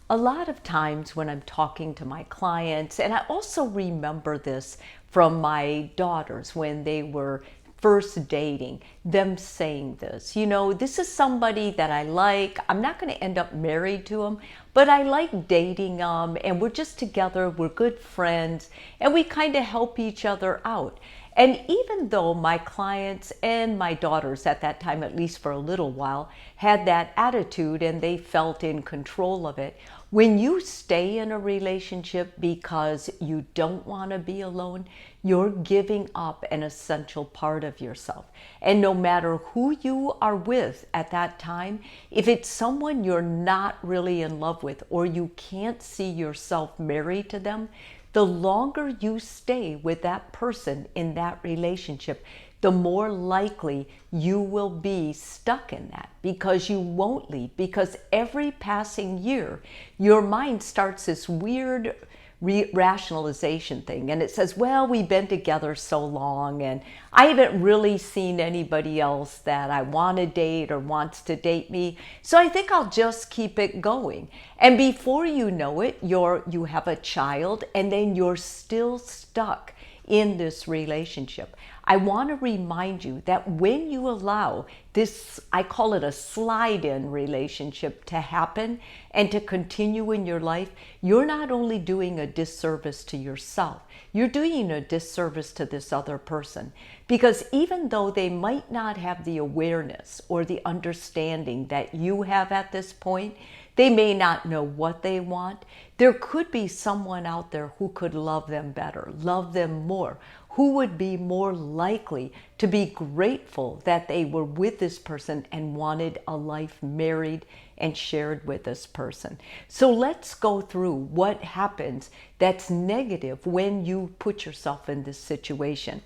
A lot of times when I'm talking to my clients, and I also remember this from my daughters when they were first dating, them saying this, this is somebody that I like. I'm not going to end up married to him, but I like dating them, and we're just together, we're good friends, and we kind of help each other out. And even though my clients and my daughters at that time, at least for a little while, had that attitude and they felt in control of it, when you stay in a relationship because you don't want to be alone, you're giving up an essential part of yourself. And no matter who you are with at that time, if it's someone you're not really in love with or you can't see yourself married to them, the longer you stay with that person in that relationship, the more likely you will be stuck in that, because you won't leave. Because every passing year, your mind starts this weird rationalization thing, and it says, well, we've been together so long and I haven't really seen anybody else that I want to date or wants to date me, so I think I'll just keep it going. And before you know it, you have a child, and then you're still stuck in this relationship. I want to remind you that when you allow this, I call it a slide-in relationship, to happen and to continue in your life, you're not only doing a disservice to yourself, you're doing a disservice to this other person. Because even though they might not have the awareness or the understanding that you have at this point, they may not know what they want. There could be someone out there who could love them better, love them more, who would be more likely to be grateful that they were with this person and wanted a life married and shared with this person. So let's go through what happens that's negative when you put yourself in this situation.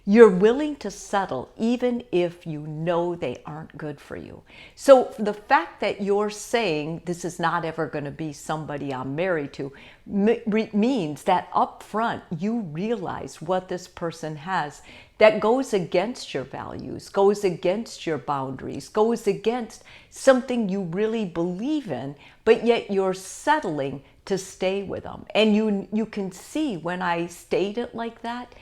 You're willing to settle even if you know they aren't good for you. So the fact that you're saying this is not ever going to be somebody I'm married to means that up front you realize what this person has that goes against your values, goes against your boundaries, goes against something you really believe in, but yet you're settling to stay with them. And you can see when I state it like that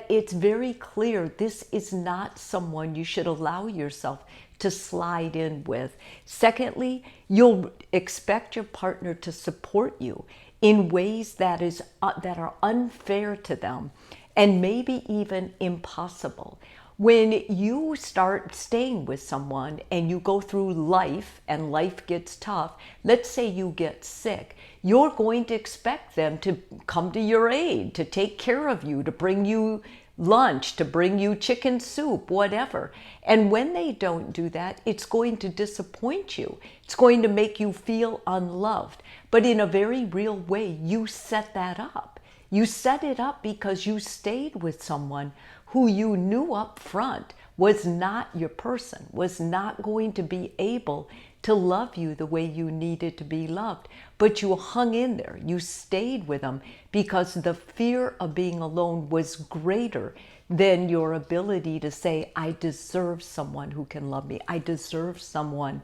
it's very clear this is not someone you should allow yourself to slide in with. Secondly, you'll expect your partner to support you in ways that are unfair to them and maybe even impossible. When you start staying with someone and you go through life and life gets tough, let's say you get sick, you're going to expect them to come to your aid, to take care of you, to bring you lunch, to bring you chicken soup, whatever. And when they don't do that, it's going to disappoint you. It's going to make you feel unloved. But in a very real way, you set that up. You set it up because you stayed with someone who you knew up front was not your person, was not going to be able to love you the way you needed to be loved. But you hung in there. You stayed with them because the fear of being alone was greater than your ability to say, I deserve someone who can love me. I deserve someone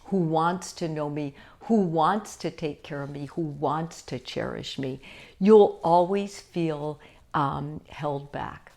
who wants to know me, who wants to take care of me, who wants to cherish me. You'll always feel held back.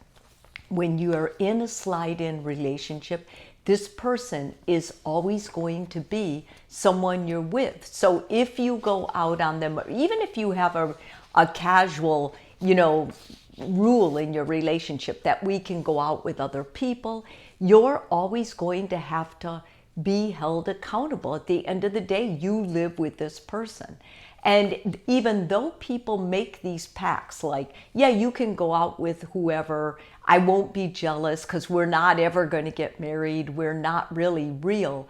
When you are in a slide-in relationship, this person is always going to be someone you're with. So if you go out on them, or even if you have a casual, rule in your relationship that we can go out with other people, you're always going to have to be held accountable. At the end of the day, you live with this person. And even though people make these pacts like, yeah, you can go out with whoever, I won't be jealous because we're not ever going to get married, we're not really real,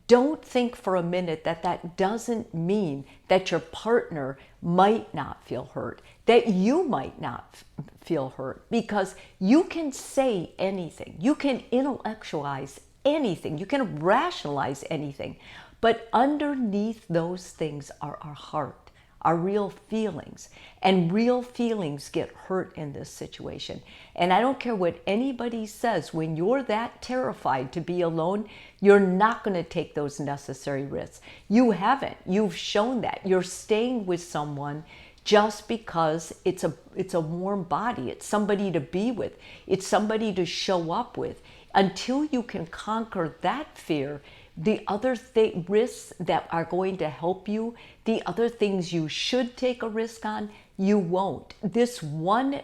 don't think for a minute that doesn't mean that your partner might not feel hurt, that you might not feel hurt, because you can say anything, you can intellectualize anything, you can rationalize anything. But underneath those things are our heart, are real feelings. And real feelings get hurt in this situation. And I don't care what anybody says, when you're that terrified to be alone, you're not going to take those necessary risks. You haven't. You've shown that. You're staying with someone just because it's a warm body. It's somebody to be with. It's somebody to show up with. Until you can conquer that fear, the other risks that are going to help you, the other things you should take a risk on, you won't. This one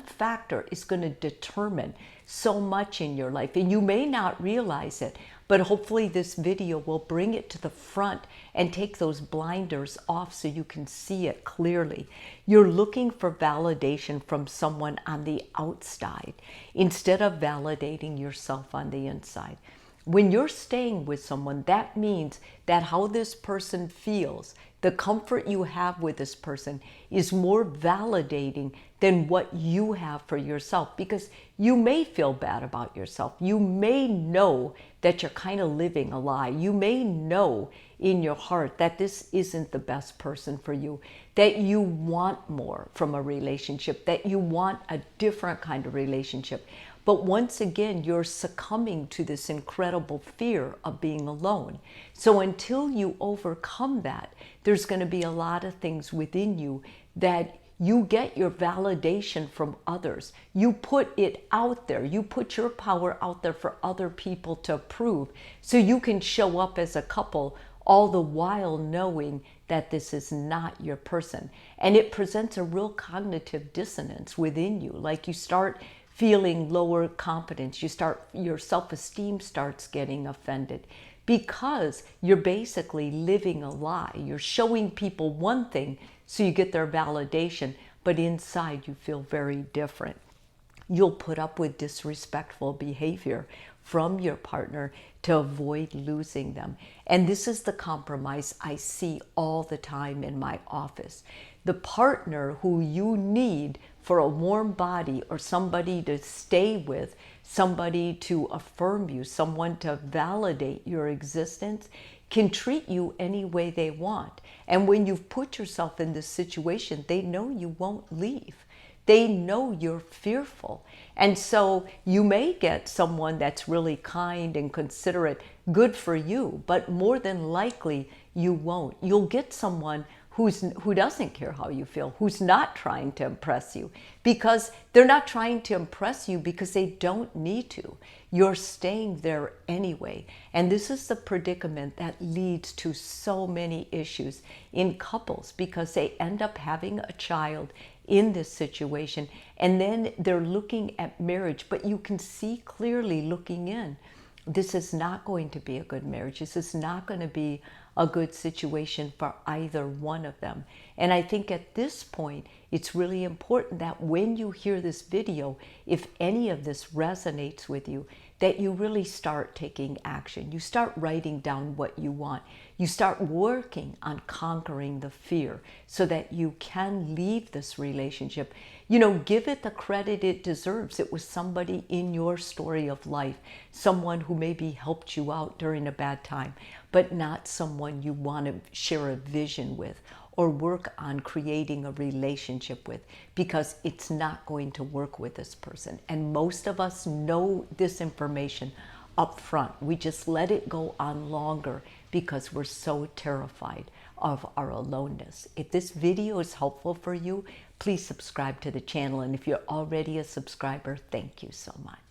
factor is going to determine so much in your life, and you may not realize it, but hopefully this video will bring it to the front and take those blinders off so you can see it clearly. You're looking for validation from someone on the outside instead of validating yourself on the inside. When you're staying with someone, that means that how this person feels, the comfort you have with this person, is more validating than what you have for yourself, because you may feel bad about yourself. You may know that you're kind of living a lie. You may know in your heart that this isn't the best person for you, that you want more from a relationship, that you want a different kind of relationship. But once again, you're succumbing to this incredible fear of being alone. So until you overcome that, there's going to be a lot of things within you that you get your validation from others. You put it out there. You put your power out there for other people to approve, so you can show up as a couple, all the while knowing that this is not your person. And it presents a real cognitive dissonance within you. Like, you start feeling lower confidence. Your self-esteem starts getting offended, because you're basically living a lie. You're showing people one thing so you get their validation, but inside you feel very different. You'll put up with disrespectful behavior from your partner to avoid losing them. And this is the compromise I see all the time in my office. The partner who you need for a warm body, or somebody to stay with, somebody to affirm you, someone to validate your existence, can treat you any way they want. And when you've put yourself in this situation, they know you won't leave. They know you're fearful. And so you may get someone that's really kind and considerate, good for you, but more than likely you won't. You'll get someone who doesn't care how you feel, who's not trying to impress you, because they're not trying to impress you because they don't need to. You're staying there anyway. And this is the predicament that leads to so many issues in couples, because they end up having a child in this situation, and then they're looking at marriage, but you can see clearly looking in, this is not going to be a good marriage. This is not going to be a good situation for either one of them. And I think at this point, it's really important that when you hear this video, if any of this resonates with you, that you really start taking action. You start writing down what you want. You start working on conquering the fear so that you can leave this relationship. You know, give it the credit it deserves. It was somebody in your story of life, someone who maybe helped you out during a bad time, but not someone you want to share a vision with or work on creating a relationship with, because it's not going to work with this person. And most of us know this information up front. We just let it go on longer because we're so terrified of our aloneness. If this video is helpful for you, please subscribe to the channel. And if you're already a subscriber, thank you so much.